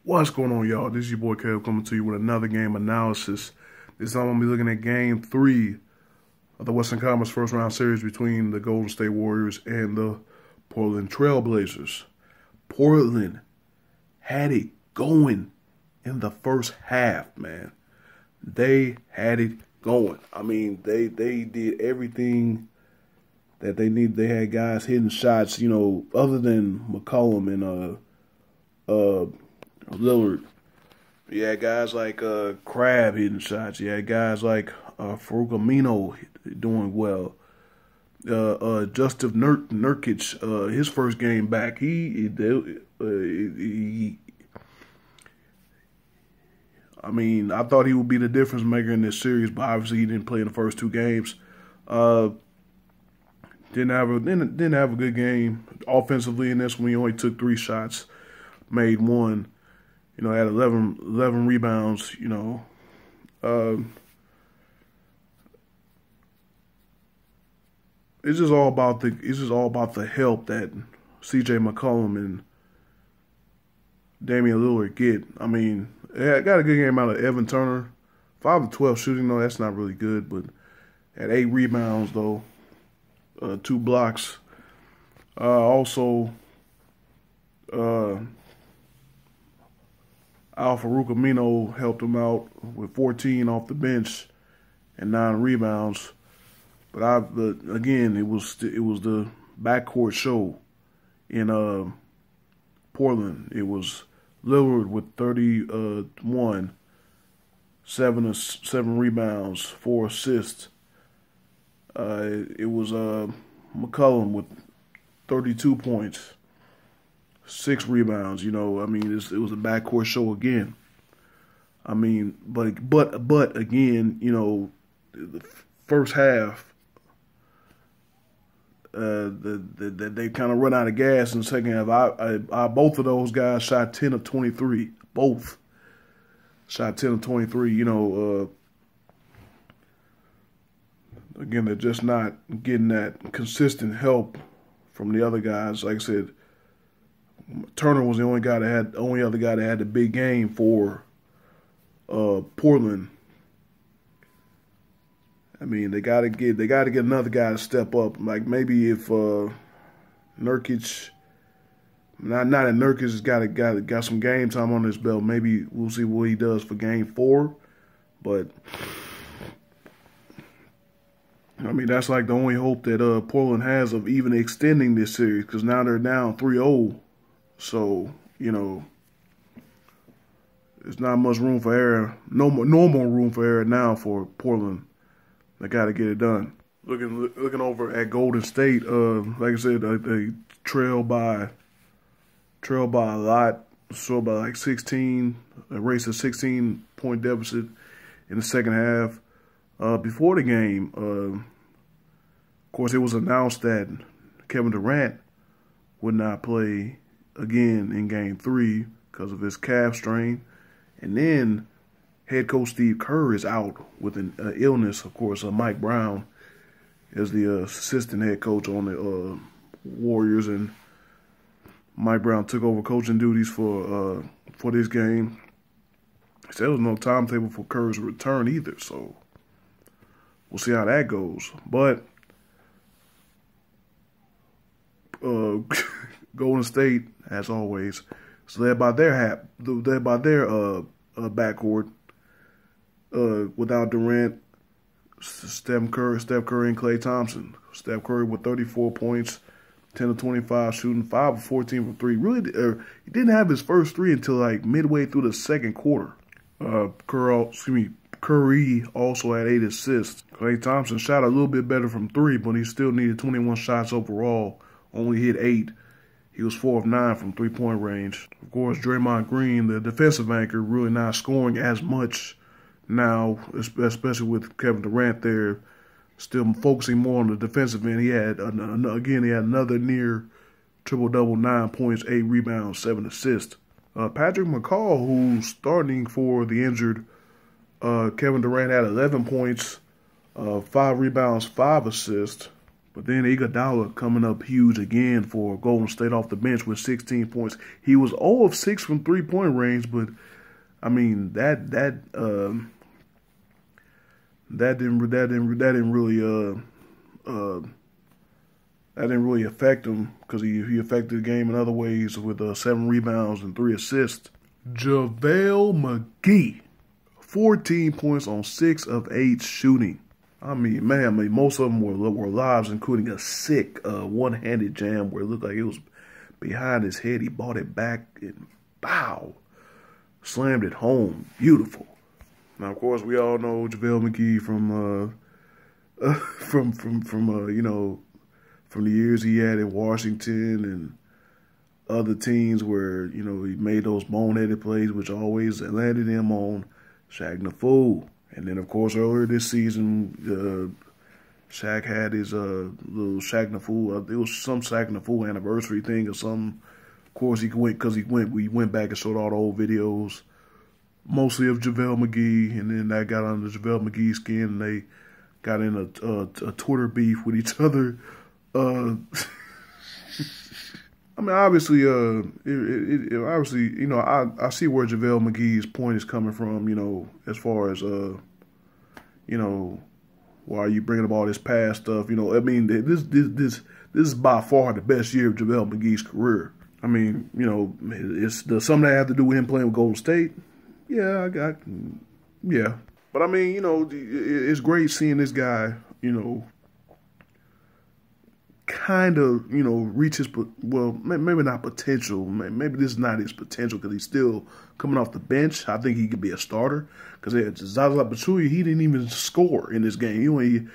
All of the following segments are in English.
What's going on, y'all? This is your boy Kev coming to you with another game analysis. This time I'm going to be looking at Game 3 of the Western Conference First Round Series between the Golden State Warriors and the Portland Trail Blazers. Portland had it going in the first half, man. They had it going. I mean, they did everything that they needed. They had guys hitting shots, you know, other than McCollum and Lillard. You had guys like Crabbe hitting shots. You had guys like Farouk Amino doing well. Jusuf Nurkic, his first game back, I mean, I thought he would be the difference maker in this series, but obviously he didn't play in the first two games. Didn't have a good game offensively in this one. He only took 3 shots, made 1. You know, had 11 rebounds. You know, it's just all about the help that C.J. McCollum and Damian Lillard get. I mean, I got a good game out of Evan Turner, 5 of 12 shooting. No, that's not really good, but had 8 rebounds though, 2 blocks. Also, Farouk Amino helped him out with 14 off the bench and 9 rebounds. But again, it was the backcourt show in Portland. It was Lillard with 31, 7 rebounds, 4 assists. It was McCollum with 32 points, 6 rebounds. You know, I mean, it was a backcourt show again. I mean, but again, you know, the first half, they kind of run out of gas in the second half. Both of those guys shot 10 of 23. Both shot 10 of 23. You know, again, they're just not getting that consistent help from the other guys. Like I said, Turner was the only other guy that had the big game for Portland. I mean, they gotta get another guy to step up. Like maybe if Nurkic, not that Nurkic has got some game time on his belt, maybe we'll see what he does for Game 4. But I mean, that's like the only hope that Portland has of even extending this series, because now they're down 3-0. So, you know, there's not much room for error. No more room for error now for Portland. They got to get it done. Looking over at Golden State, like I said, they trail by a lot. So by like 16, erased a 16-point deficit in the second half. Before the game, of course, it was announced that Kevin Durant would not play again in Game 3 because of his calf strain. And then head coach Steve Kerr is out with an illness. Of course, Mike Brown is the assistant head coach on the Warriors, and Mike Brown took over coaching duties for this game. He said there was no timetable for Kerr's return either, so we'll see how that goes. But Golden State, as always, is led by their backcourt. Without Durant, Steph Curry, and Klay Thompson. Steph Curry with 34 points, 10 of 25 shooting, 5 of 14 from 3. Really, he didn't have his first 3 until like midway through the second quarter. Curry also had 8 assists. Klay Thompson shot a little bit better from 3, but he still needed 21 shots overall. Only hit 8. He was 4 of 9 from 3-point range. Of course, Draymond Green, the defensive anchor, really not scoring as much now, especially with Kevin Durant there, still focusing more on the defensive end. He had another near triple-double, 9 points, 8 rebounds, 7 assists. Patrick McCaw, who's starting for the injured Kevin Durant, had 11 points, 5 rebounds, 5 assists. But then Iguodala coming up huge again for Golden State off the bench with 16 points. He was 0 of 6 from 3-point range, but I mean that didn't really affect him because he affected the game in other ways with 7 rebounds and 3 assists. JaVale McGee, 14 points on 6 of 8 shooting. I mean, man, most of them were lives, including a sick one-handed jam where it looked like it was behind his head. He bought it back and bow, slammed it home. Beautiful. Now, of course, we all know JaVale McGee from the years he had in Washington and other teams where, he made those boneheaded plays, which always landed him on Shaq Fu. And then, of course, earlier this season, Shaq had his little Shaq Fu. It was some Shaq Fu anniversary thing or something. Of course, we went back and showed all the old videos, mostly of JaVale McGee, and then that got under JaVale McGee's skin, and they got in a Twitter beef with each other. I mean, obviously, I see where JaVale McGee's point is coming from, as far as, why are you bringing up all this past stuff? I mean, this is by far the best year of JaVale McGee's career. I mean, does some of that have to do with him playing with Golden State? Yeah, yeah. But I mean, it's great seeing this guy, kind of, reach his, well, maybe not potential. Maybe this is not his potential because he's still coming off the bench. I think he could be a starter because Zaza Pachulia, he didn't even score in this game. He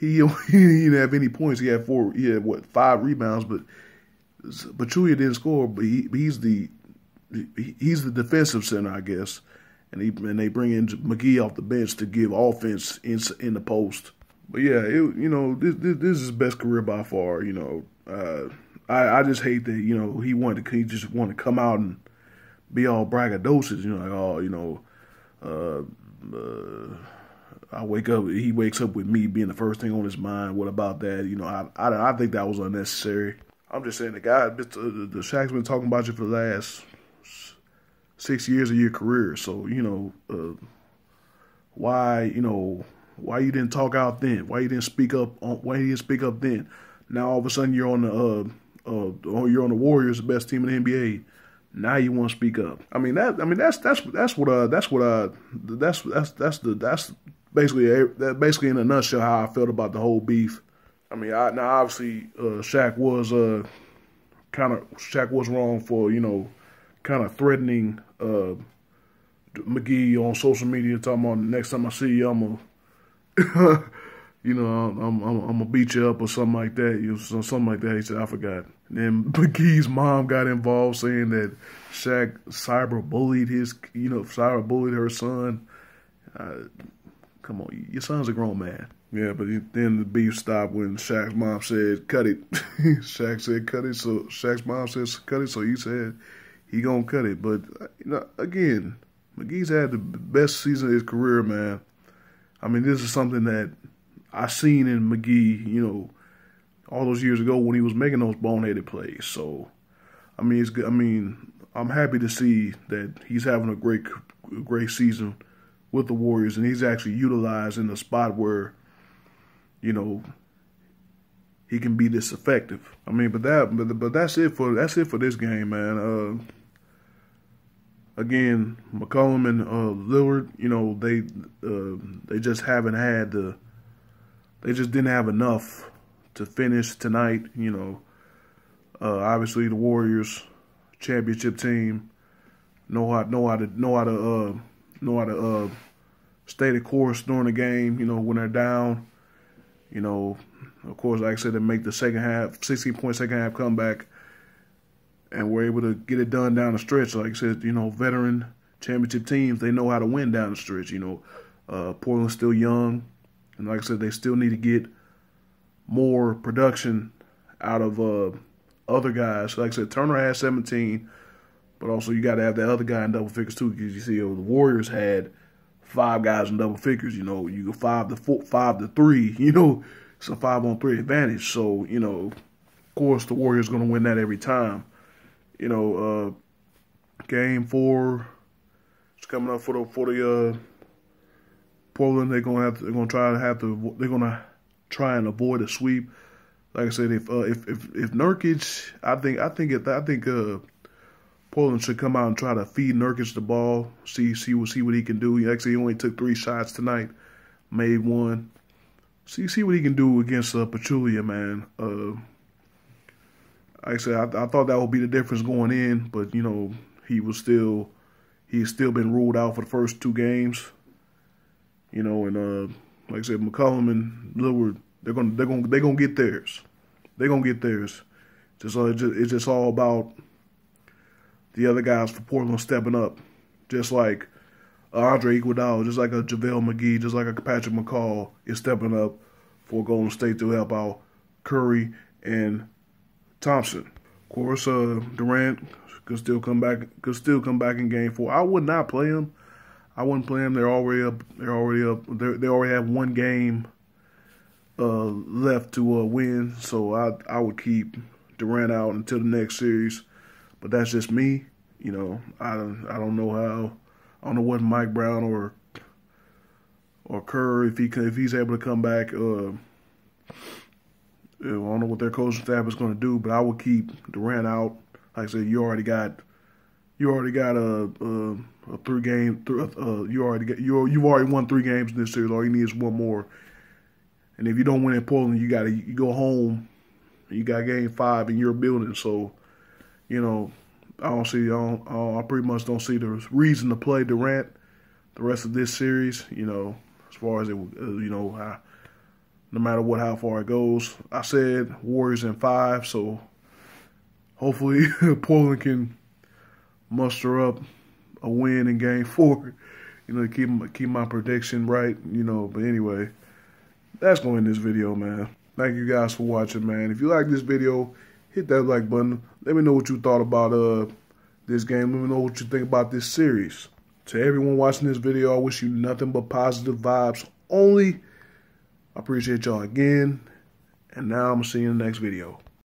didn't have any points. He had 5 rebounds, but Pachulia didn't score. But he's the defensive center, I guess. And they bring in McGee off the bench to give offense in the post. But yeah, this is his best career by far. I just hate that he just wanted to come out and be all braggadocious. He wakes up with me being the first thing on his mind. What about that? I think that was unnecessary. I'm just saying the Shaq's been talking about you for the last 6 years of your career. So why you didn't talk out then? Why you didn't speak up? Why you didn't speak up then? Now all of a sudden you're on the Warriors, the best team in the NBA. Now you want to speak up. That's basically in a nutshell how I felt about the whole beef. I mean, now obviously Shaq was wrong for kind of threatening McGee on social media, talking about next time I see you, I'm gonna beat you up or something like that. Something like that. He said, I forgot. And then McGee's mom got involved, saying that Shaq cyberbullied her son. Come on, your son's a grown man. Yeah, but then the beef stopped when Shaq's mom said, cut it. Shaq said, cut it. So Shaq's mom said, cut it. So he said he gonna cut it. But, again, McGee's had the best season of his career, man. I mean, this is something that I seen in McGee, all those years ago when he was making those boneheaded plays. So, I mean, it's good. I mean, I'm happy to see that he's having a great season with the Warriors, and he's actually utilized in a spot where, he can be this effective. I mean, but that's it for this game, man. Again, McCollum and Lillard, they just haven't had they just didn't have enough to finish tonight. Obviously the Warriors championship team know how to stay the course during the game. When they're down, of course, like I said, they make the second half 16-point second half comeback. And we're able to get it done down the stretch. Like I said, veteran championship teams, they know how to win down the stretch. Portland's still young. And like I said, they still need to get more production out of other guys. Like I said, Turner has 17. But also you got to have that other guy in double figures too. Because you see, the Warriors had 5 guys in double figures. You go 5 to 3. it's a 5-on-3 advantage. So, you know, of course, the Warriors going to win that every time. You know, game 4 is coming up for the Portland. They're going to try and avoid a sweep. Like I said, if Nurkic, I think Portland should come out and try to feed Nurkic the ball, see what he can do. Like I said, he only took 3 shots tonight, made 1. See what he can do against Pachulia, man. Like I said, I thought that would be the difference going in, but you know, he's still been ruled out for the first 2 games. You know, and like I said, McCollum and Lillard, they're gonna get theirs. They're gonna get theirs. It's just all about the other guys for Portland stepping up, just like Andre Iguodala, just like a JaVale McGee, just like a Patrick McCall is stepping up for Golden State to help out Curry and Thompson. Of course, Durant could still come back in Game 4. I would not play him. I wouldn't play him. They're already up. They already have 1 game left to win. So I would keep Durant out until the next series. But that's just me. You know, I don't know how. I don't know what Mike Brown or Kerr, if he's able to come back. I don't know what their coaching staff is going to do, but I would keep Durant out. Like I said, you've already got a 3-game. You've already won 3 games in this series. All you need is 1 more. And if you don't win in Portland, you go home. You got Game 5 in your building. So, you know, I pretty much don't see the reason to play Durant the rest of this series. You know, as far as it, you know, no matter how far it goes. I said Warriors in 5, so hopefully Portland can muster up a win in Game 4. You know, keep my prediction right. You know, but anyway, that's going to end this video, man. Thank you guys for watching, man. If you like this video, hit that like button. Let me know what you thought about this game. Let me know what you think about this series. To everyone watching this video, I wish you nothing but positive vibes only. I appreciate y'all again. And now I'm going to see you in the next video.